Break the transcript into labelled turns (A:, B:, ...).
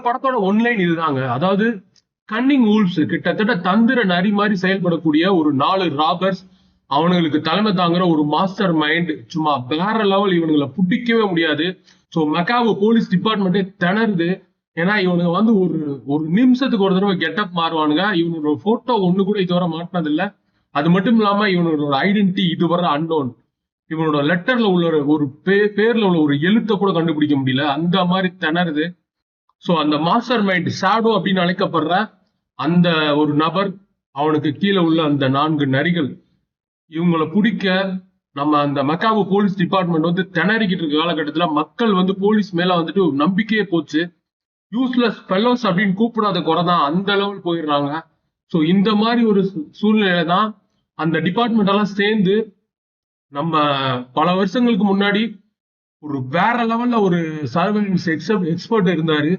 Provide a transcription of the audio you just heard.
A: படத்தோட ஒன்லைன் இதுதாங்க. அதாவது கன்னிங் ஊல்ஸ், கிட்டத்தட்ட தந்திர நரி மாதிரி செயல்படக்கூடிய ஒரு 4 ராபர்ஸ், அவனுங்களுக்கு தலைமை தாங்குற ஒரு மாஸ்டர் மைண்ட், சும்மா வேற லெவல். இவனுங்களை பிடிக்கவே முடியாது. ஸோ மெக்காவோ போலீஸ் டிபார்ட்மெண்ட்டே திணறுது. ஏன்னா இவனுங்க வந்து ஒரு ஒரு நிமிஷத்துக்கு ஒரு தடவை கெட்டப் மாறுவானுங்க. இவனோட போட்டோ ஒண்ணு கூட இதுவரை மாட்டினது இல்ல. அது மட்டும் இல்லாம இவனோட ஐடென்டிட்டி இதுவரை அன்னோன். இவனோட லெட்டர்ல உள்ள ஒரு பேர்ல உள்ள ஒரு எழுத்தை கூட கண்டுபிடிக்க முடியல. அந்த மாதிரி திணறுது. சோ அந்த மாஸ்டர் மைண்ட் ஷாடோ அப்படின்னு அழைக்கப்படுற அந்த ஒரு நபர், அவனுக்கு கீழே உள்ள அந்த 4 நரிகள், இவங்களை பிடிக்க நம்ம அந்த மெக்காவோ போலீஸ் டிபார்ட்மெண்ட் வந்து திணறிக்கிட்டு இருக்க காலகட்டத்துல மக்கள் வந்து போலீஸ் மேல வந்துட்டு ஒரு நம்பிக்கையே போச்சு. யூஸ்லெஸ் ஃபெல்லோஸ் அப்படின்னு கூப்பிடாத குறைதான், அந்த லெவல் போயிடுறாங்க. ஸோ இந்த மாதிரி ஒரு சூழ்நிலை தான் அந்த டிபார்ட்மெண்ட் எல்லாம் சேர்ந்து, நம்ம பல வருஷங்களுக்கு முன்னாடி ஒரு வேற லெவல்ல ஒரு சர்வேலன்ஸ் எக்ஸ்பர்ட் இருந்தாரு.